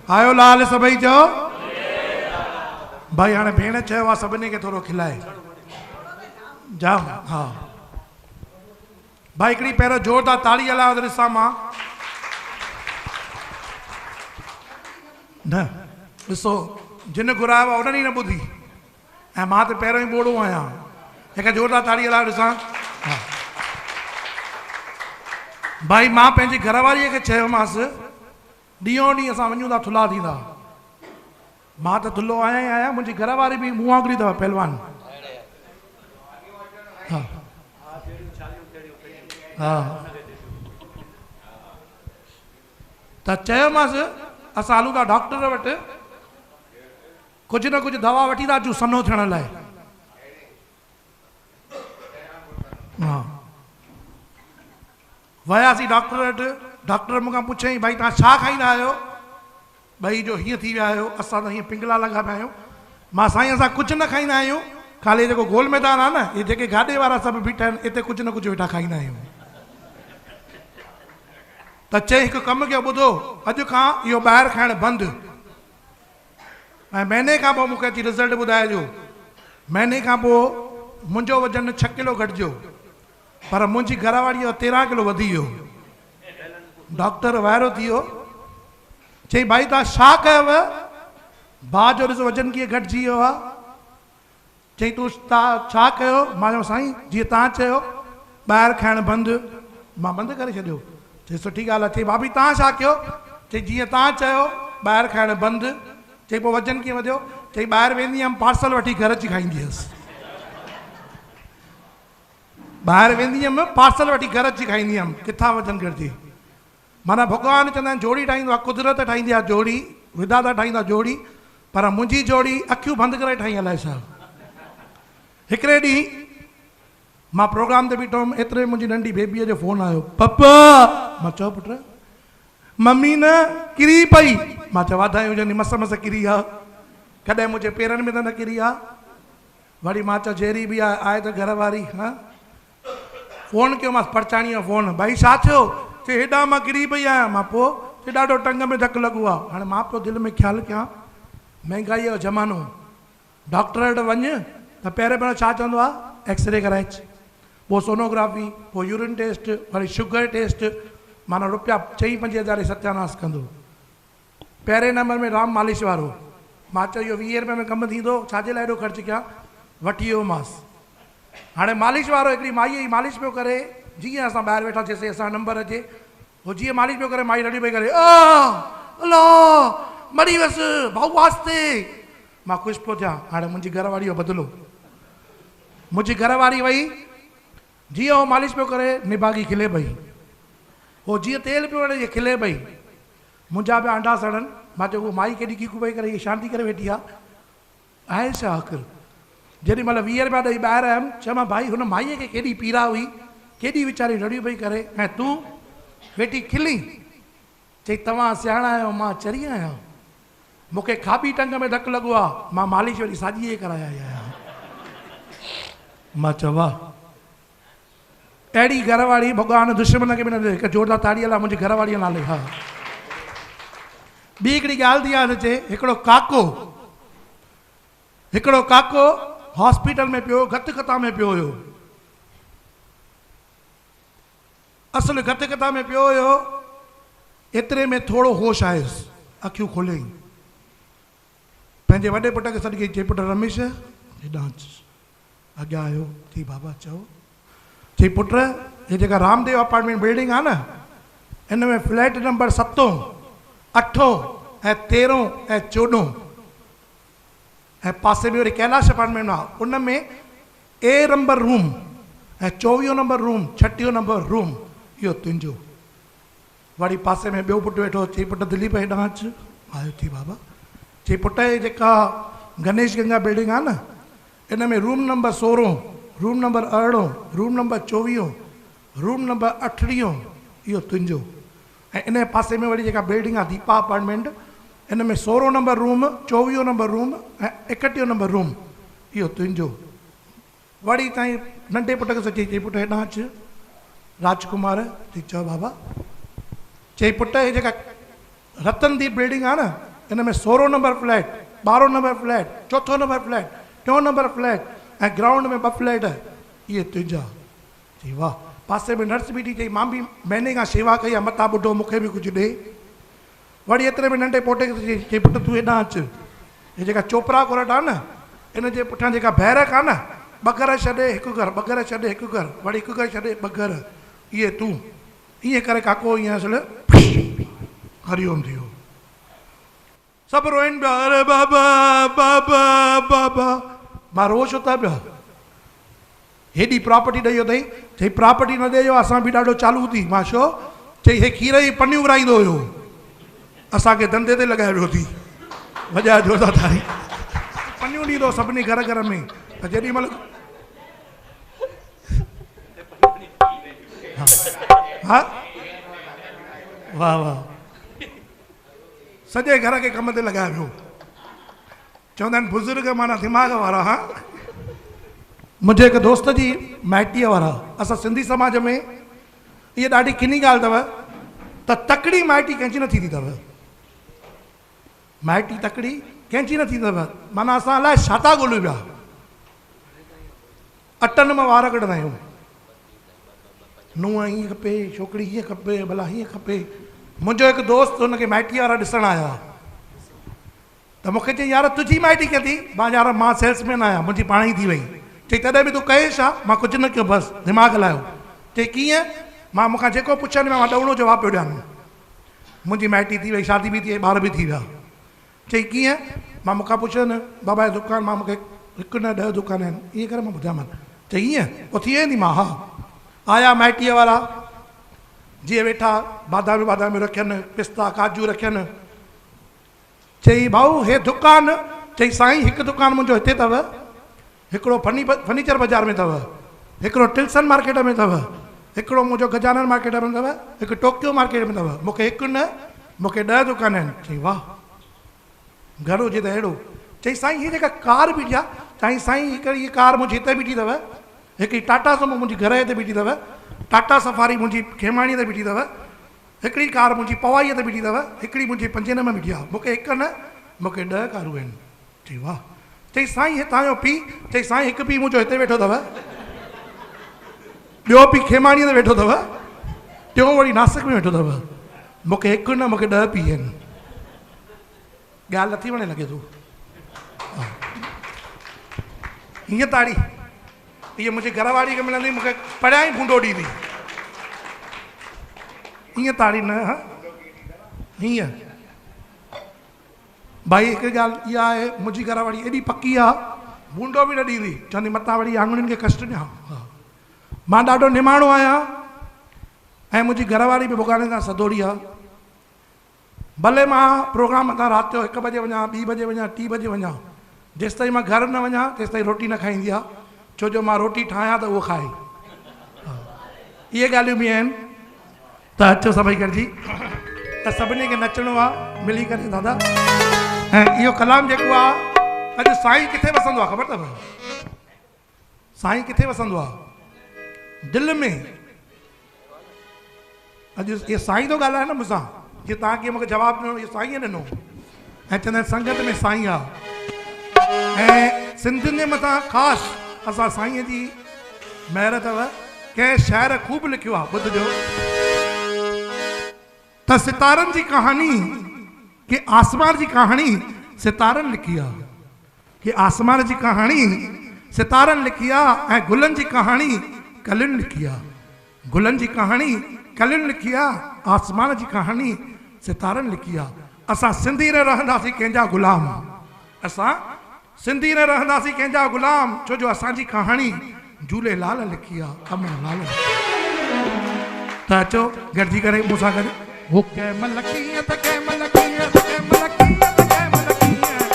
आयो लाल सभई चओ भाई हाणे भेण चयो आहे सभिनी खे थोरो खिलाए जाम। हा भाई हिकिड़ी पहिरियों ज़ोरदार ताड़ी हलायो त ॾिसां मां न ॾिसो जिन घुरायो आहे उन्हनि ई न ॿुधी ऐं मां त पहिरियों ई ॿोड़ो आहियां। हिकु ज़ोरदार ताड़ी हलायो ॾिसां। हा भाई मां पंहिंजी घरवारीअ खे चयोमांसि ॾींहों ॾींहुं असां वञूं था थुल्हा थींदा। मां त थुल्हो आहियां ई आहियां, मुंहिंजी घरवारी बि मूं वांगुरु अथव पहलवान। हा हा त चयोमांसि असां हलूं था डॉक्टर वटि, कुझु न कुझु दवा वठी था अचूं सनो थियण लाइ। हा वियासीं डॉक्टर वटि। डॉक्टर मूंखां पुछईं भाई तव्हां छा खाईंदा आहियो? भई जो हीअं थी विया आहियो, असां त हीअं पिंगला लॻा पिया आहियूं। मां साईं असां कुझु न खाईंदा आहियूं, ख़ाली जेको गोल मैदान आहे न, इहे जेके गाॾे वारा सभु बीठा आहिनि हिते कुझु न कुझु वेठा खाईंदा आहियूं। त चई हिकु कमु कयो, ॿुधो अॼु खां इहो ॿाहिरि खाइणु बंदि ऐं महीने खां पोइ मूंखे अची रिज़ल्ट ॿुधाइजो। महीने खां पोइ मुंहिंजो वज़न 6 किलो घटिजो, पर मुंहिंजी घरवारी जो 13 किलो वधी वियो। डॉक्टर वाइरो थी वियो, चई भाई तव्हां छा कयव? भाउ जो ॾिसो वज़न कीअं घटिजी वियो आहे। चई तूं तव्हां छा कयो? मां चयो साईं जीअं तव्हां चयो ॿाहिरि खाइणु बंदि, मां बंदि करे छॾियो। चई सुठी ॻाल्हि आहे। चई भाभी तव्हां छा कयो? चई जीअं तव्हां चयो ॿाहिरि खाइणु बंदि। चई पोइ वज़न कीअं वधियो? चई ॿाहिरि वेंदी हुअमि पार्सल वठी घर अची खाईंदी हुअसि। ॿाहिरि वेंदी हुअमि पार्सल वठी घर अची खाईंदी हुअमि, किथां वज़न घटिजे। माना भॻवानु चवंदा आहिनि जोड़ी ठाहींदो आहे, कुदरत ठाहींदी आहे जोड़ी, विधाता ठाहींदा जोड़ी, पर मुंहिंजी जोड़ी अखियूं बंदि करे ठाही। अलाए छा हिकिड़े ॾींहुं मां प्रोग्राम ते बीठो हुअमि, एतिरे मुंहिंजी नंढी बेबीअ जो फ़ोन आयो, पप्पा। मां चयो पुट मम्मी न किरी पई। मां चयो वाधायूं हुजनि, मस मस किरी आहे, कॾहिं मुंहिंजे पेरनि में त न किरी आहे। वरी मां चयो जहिड़ी बि आहे त घर वारी। हा फ़ोन कयो मांसि परचाणीअ फ़ोन, भाई छा थियो? चई हेॾा मां किरी पई आहियां। मां पोइ चई ॾाढो टंग में धकु लॻो आहे। हाणे मां पियो दिलि में ख़्यालु कयां महांगाईअ जो ज़मानो, डॉक्टर वटि वञु त पहिरियों छा चवंदो आहे? एक्सरे कराए अच, पोइ सोनोग्राफी, पोइ यूरिन टेस्ट, वरी शुगर टेस्ट, माना रुपया 4-5 हज़ार सत्यानाश कंदो। पहिरें नंबर में राम मालिश वारो। मां चयो इहो 20 रुपये में कमु थींदो, छाजे लाइ एॾो ख़र्चु कयां? वठी वियो मांसि। हाणे मालिश वारो हिकिड़ी माईअ जी मालिश पियो करे, जीअं असां ॿाहिरि वेठा थिएसीं असां नंबर अचे, उहो जीअं मालिश पियो करे माई रड़ी पई करे अल्लाह मरी वियसि भाऊ वास्ते। मां ख़ुशि पियो थियां। हाणे मुंहिंजी घरवारी जो बदिलो। मुंहिंजी घरवारी वई, जीअं उहो मालिश पियो करे निभागी खिले पई, उहो जीअं तेल पियो वणे खिले पई। मुंहिंजा पिया अंडा सड़नि। मां चयो उहो माई केॾी कीकू पई करे, शांती करे वेठी आहे छा आख़िर? जेॾी महिल 20 रुपया ॾेई ॿाहिरि आयमि, चयोमांसि भाई हुन माईअ खे केॾी पीड़ा हुई, केॾी वीचारी रड़ियूं पई करे, ऐं तूं वेठी खिली। चई तव्हां सियाणा आहियो, मां चरी आहियां, मूंखे खाॿी टंग में धकु लॻो आहे, मां मालिश वरी साॼीअ कराए आई आहियां। मां चयो वाह, अहिड़ी घरवारी भॻवानु दुश्मन खे बि न ॾे। हिकु जोरदार ताड़ी हलाए मुंहिंजी घरवारीअ नाले। हा ॿी हिकिड़ी ॻाल्हि थी यादि अचे, हिकिड़ो काको हॉस्पिटल में पियो, गतकथा में पियो हुयो। असुल गतकथा में पियो हुयो, एतिरे में थोरो होश आयुसि, अखियूं खोलियईं, पंहिंजे वॾे पुट खे सॾु चई पुट रमेश हेॾां अॻियां आयो। चई बाबा चओ। चई पुट हे जेका रामदेव अपार्टमेंट बिल्डिंग आहे न, इन में फ्लैट नंबर 7, 8 ऐं 13 ऐं 14 ऐं पासे में वरी कैलाश अपार्टमेंट आहे, उन में A नंबर रूम ऐं 24 नंबर रूम, 36 नंबर रूम, इहो तुंहिंजो। वरी पासे में ॿियो पुटु वेठो। चई पुट दिलीप हेॾां अचु। आयो थी बाबा। चई पुट जेका गणेश गंगा बिल्डिंग आहे न, इन में room number 16, room number 18, room number 24, room number 38, इहो तुंहिंजो। ऐं इन पासे में वरी जेका बिल्डिंग आहे दीपा अपार्टमेंट, इन में 16 नंबर रूम, 24 नंबर रूम ऐं 31 नंबर रूम, इहो तुंहिंजो। वरी ताईं नंढे पुट खे सची। चई पुट हेॾां अचु। राजकुमार। चई चओ बाबा। चई पुट हे जेका रतनदीप बिल्डिंग आहे न, इन में 16 number flat, 12 number flat, 4 number flat, 2 number flat ऐं ग्राउंड में 2 फ्लैट, ये तुंहिंजा। चई वाह। पासे में नर्स बीठी, चई मां बि महीने खां शेवा कई आहे, मता ॿुधो मूंखे बि कुझु ॾे। वरी एतिरे में नंढे पोटे खे चई पुटु तूं हेॾां अचु, हे जेका चोपड़ा कोरट आहे न, इन जे पुठियां जेका बैरक आहे न, 2 घर छॾे 1 घर, 2 घर छॾे 1 घर, वरी 1 घर छॾे 2 घर, इहे तूं। ईअं करे काको ईअं असुल हरिओम थी वियो। सभु रोइनि पिया, अरे बाबा बाबा बाबा। मां रो छो था पिया? हेॾी प्रॉपर्टी ॾेई अथई। चई प्रॉपर्टी न ॾेजो, असां बि ॾाढो चालू थी। मां छो? चई हे खीर जी पनियूं विराईंदो हुयो, असांखे धंधे ते लॻाए वियो थी। वॼा जोरदार तारी। पनियूं ॾींदो सभिनी घर घर में। त जेॾी महिल हा वाह वाह, सॼे घर खे कम ते लॻाए वियो। चवंदा आहिनि बुज़ुर्ग माना दिमाग़ वारा। हा, मुंहिंजे हिकु दोस्त जी माइटीअ वारा, असां सिंधी समाज में इहा ॾाढी किनी ॻाल्हि अथव त तकड़ी माइटी कंहिंजी न थींदी अथव। माइटी तकड़ी कंहिंजी न थींदी अथव। माना असां अलाए छा था ॻोल्हियूं पिया, अटनि मां वार कढंदा आहियूं। नूंहं हीअं खपे, छोकिरी हीअं खपे, भला हीअं खपे। मुंहिंजो हिकु दोस्त हुनखे माइटी वारा ॾिसणु आया त मूंखे चई यार तुंहिंजी माइटी कीअं थी? मां यार मां सेल्समैन आहियां, मुंहिंजी पाण ई थी वई। चई तॾहिं बि तूं कहे छा? मां कुझु न कयो, बसि दिमाग़ हलायो। चई कीअं? मां मूंखां जेको पुछनि मां ॾौड़ो जवाबु पियो ॾियां। मुंहिंजी माइटी थी वई, शादी बि थी वई, ॿार बि थी विया। चई कीअं? मां मूंखां पुछनि बाबा जो दुकानु, मां मूंखे 1 न 10 दुकान आहिनि, ईअं करे मां ॿुधायोमांनि। चई ईअं पोइ थी वेंदी? मां हा। आया माइटीअ वारा, जीअं वेठा बादामी बादामी रखियनि, पिस्ता काजू रखियनि। चई भाऊ हे दुकानु? चई साईं हिकु दुकानु मुंहिंजो हिते अथव, हिकिड़ो फर्नीचर बाज़ार में अथव, हिकिड़ो टिल्सन मार्केट में अथव, हिकिड़ो मुंहिंजो गजानन मार्केट में अथव, हिकु टोक्यो मार्केट में अथव। मूंखे 1 न मूंखे 10 दुकान आहिनि। चई वाह, घर हुजे त अहिड़ो। चई साईं हीअ जेका कार बीठी आहे, चई साईं हिकिड़ी कार मुंहिंजी हिते बीठी अथव, हिकिड़ी टाटा सुमो मुंहिंजी घर ते बीठी अथव, टाटा सफारी मुंहिंजी खेमाणीअ ते बीठी अथव, हिकिड़ी कार मुंहिंजी पवाईअ ते बीठी अथव, हिकिड़ी मुंहिंजी 5 में बीठी आहे। मूंखे 1 न मूंखे 10 कारूं आहिनि। चई वाह। चई साईं हितां जो पीउ? चई साईं हिकु पीउ मुंहिंजो हिते वेठो अथव, ॿियो पीउ खेमाणीअ ते वेठो अथव, टियों वरी नासिक में वेठो अथव। मूंखे 1 न मूंखे 10 पीउ आहिनि। ॻाल्हि नथी वणे लॻे थो? हीअं ताड़ी इहे मुंहिंजी घरवारी खे मिलंदी, मूंखे पढ़िया ई भूंडो ॾींदी। हीअं ताड़ी न, हा हीअं। भाई हिकु ॻाल्हि इहा आहे, मुंहिंजी घरवारी एॾी पकी आहे, भूंडो बि न ॾींदी, चवंदी मतां वरी आङुरियुनि खे कष्ट ॾियां। मां ॾाढो निमाणो आहियां ऐं मुंहिंजी घरवारी बि भॻवान सां सदोरी आहे। भले मां प्रोग्राम तां राति जो 1 बजे वञा, 2 बजे वञा, 3 बजे वञा, जेसि ताईं मां घर न वञा तेसि ताईं रोटी न खाईंदी आहे, छो जो मां रोटी ठाहियां त उहो खाए। इहे ॻाल्हियूं बि आहिनि। त अचो सभई गॾिजी, त सभिनी खे नचणो आहे मिली करे दादा। ऐं इहो कलाम जेको आहे, अॼु साईं किथे वसंदो आहे ख़बर अथव? साईं किथे वसंदो आहे? दिलि में। अॼु इहो साईं थो ॻाल्हाए न मूंसां, जीअं तव्हां कीअं मूंखे जवाबु ॾिनो, इहो साईं ॾिनो। ऐं चवंदा आहिनि संगत में साईं आहे। ऐं सिंधियुनि जे मथां ख़ासि असां साईंअ जी महिर अथव। कंहिं शाइर ख़ूब लिखियो आहे, ॿुधिजो त सितारनि जी कहानी कि आसमान जी कहानी सितारनि लिखी आहे, कि आसमान जी कहानी सितारनि लिखी आहे, ऐं गुलनि जी कहानी कलियुनि लिखी आहे। गुलनि जी कहानी कलियुनि लिखी आहे, आसमान जी कहानी सितारनि लिखी आहे। असां सिंधी न रहंदासीं कंहिंजा गुलाम, असां सिंधी न रहंदासीं कंहिंजा गुलाम, छो जो असांजी कहानी झूलेलाल लिखी आहे, अमरलाल। त अचो गॾिजी करे मूंसां गॾु। वो कंहिंमहिल कीअं त कंहिंमहिल कीअं त कंहिंमहिल कीअं त कंहिंमहिल कीअं,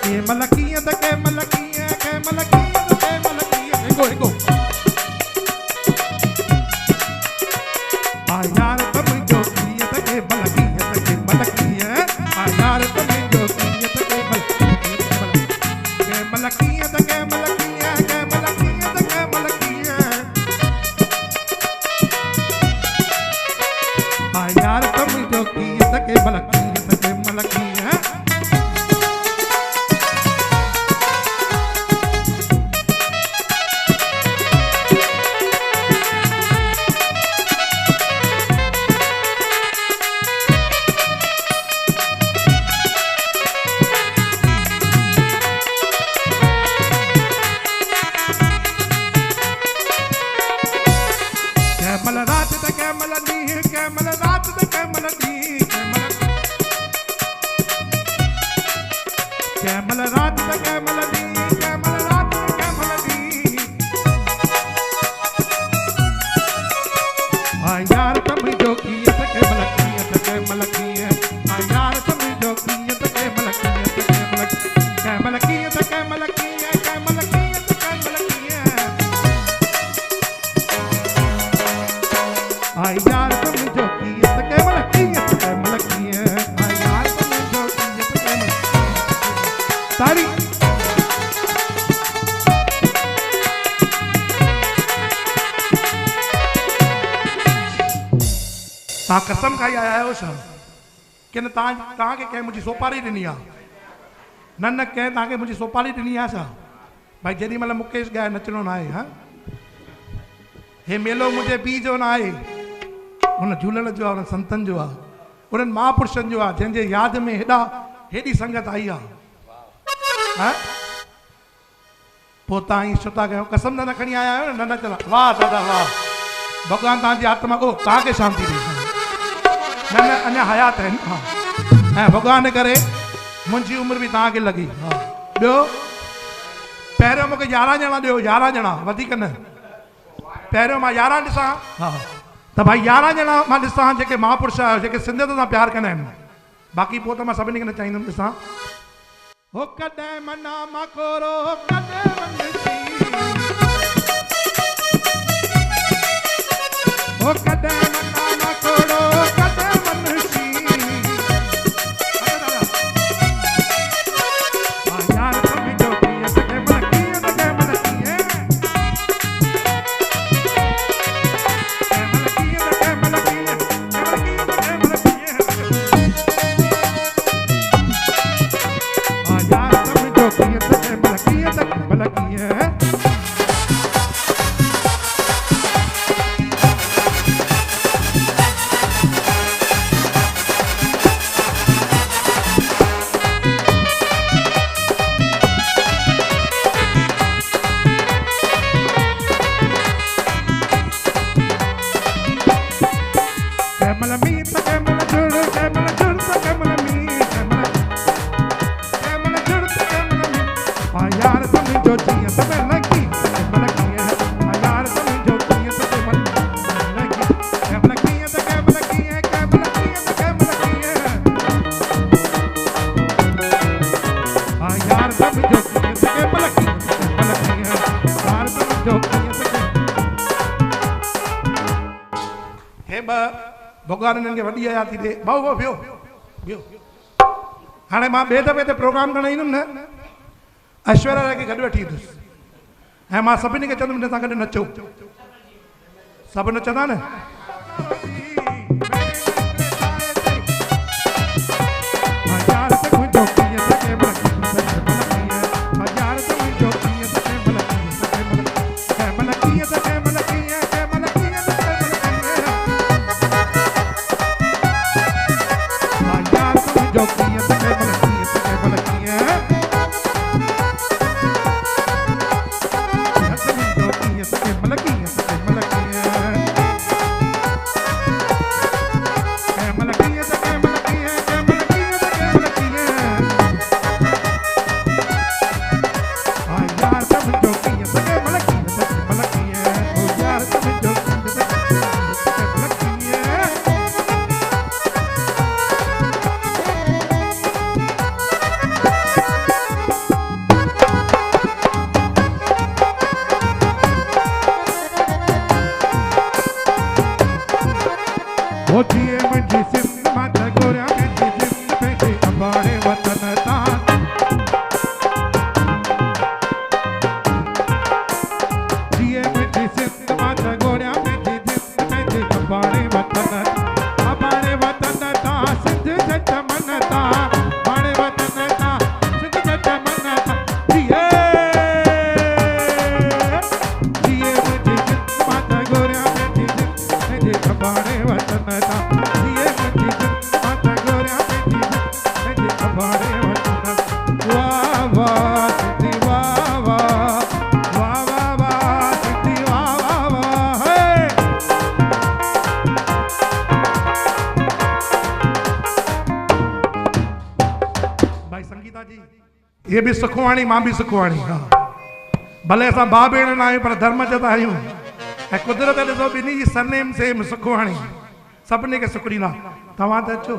कंहिंमहिल कीअं त कंहिंमहिल कीअं, कंहिंमहिल कीअं त कंहिंमहिल कीअं। हिकु हिकु आ यार त मुंहिंजो कीअं त कंहिंमहिल कीअं त कंहिंमहिल कीअं, आ यार त मुंहिंजो कीअं त कंहिंमहिल कीअं, कंहिंमहिल कीअं त कंहिंमहिल कीअं, कंहिंमहिल कीअं त कंहिंमहिल कीअं। यार समझो कीअं त के भला कीअं त के मल कीअं कैमल रात त कैमल ॾींहुं कैमल रात त कैमल ॾींहुं कैमल रात त कैमल ॾींहुं कैमल रात त कैमल ॾींहुं आ यार समझो कीअं त कैमल कीअं त कैमल कीअं आ यार समझो कीअं त कैमल कीअं त कैमल कैमल कीअं त कैमल कीअं कैमल कीअं त कैमल कीअं आ यार समझो कीअं त कैमल कीअं त कैमल कीअं आ यार समझो कीअं त कैमल तारी तव्हां कसम खाई आया आहियो छा कि न तव्हांखे कंहिं मुंहिंजी सोपारी ॾिनी आहे न न कंहिं तव्हांखे मुंहिंजी सोपारी ॾिनी आहे छा भाई जेॾी महिल मुकेश ॻाए नचणो न आहे हा हे मेलो मुंहिंजे पीउ जो न आहे उन झूलण जो आहे उन संतनि जो आहे उन्हनि महापुरुषनि जो आहे जंहिंजे यादि में हेॾी संगत आई आहे हा पोइ तव्हां ईअं छो था कयो कसम न खणी आया आहियो न न चला वाह दादा वाह भॻवान तव्हांजी आत्मा को तव्हांखे शांती ॾे न न अञा हयात आहिनि हा ऐं भॻवान करे मुंहिंजी उमिरि बि तव्हांखे लॻी हा ॿियो पहिरियों मूंखे 11 ॼणा ॾियो 11 ॼणा वधीक न पहिरियों मां 11 ॾिसां हा त भाई 11 ॼणा मां ॾिसां जेके महापुरुष आहियो जेके सिंधियत सां प्यार कंदा आहिनि बाक़ी पोइ त मां सभिनी खे न चाहींदुमि ॾिसां हो कॾहिं मना मां कोरो कॾहिं वंदसी हो कॾहिं मना मां कोरो कॾहिं वंदसी आ यार समझो कीअं त कैमल कीअं त कैमल कीअं कैमल कीअं त कैमल कीअं कैमल कीअं त कैमल कीअं आ यार समझो कीअं त कैमल कीअं त कैमल कीअं कैमल मी त कैमल जुड़ त कैमल मी कैमल जुड़ त कैमल मी आ यार समझो कीअं त कैमल कीअं आ यार समझो कीअं त कैमल कीअं त कैमल कीअं कैमल कीअं त कैमल कीअं आ यार समझो कीअं त कैमल कीअं यार समझो कीअं त हे भगवान इन्हनि खे वॾी हयाती ॾे भाऊ भाऊ वियो वियो हाणे मां ॿिए दफ़े ते प्रोग्राम करणु ईंदुमि न ऐश्वर्या राय खे गॾु वठी ईंदुसि ऐं मां सभिनी खे चवंदुमि हिन सां गॾु नचो सभु नचंदा न अबाणे वचन ता दिए मुंजी माता गोरिया तेजी अबाणे वचन वाह वाह सिद्धि वाह वाह वाह वाह वाह सिद्धि वाह वाह वाह हे भाई संगीता जी ये भी सुखवाणी मां भी सुखवाणी हाँ भले असां भाउ भेण न आहियूं पर धर्म जा त आहियूं ऐं कुदरत ॾिसो ॿिन्ही जी सरनेम सेम सुखवाणी सभिनी खे सुखड़ी ना तव्हां त अचो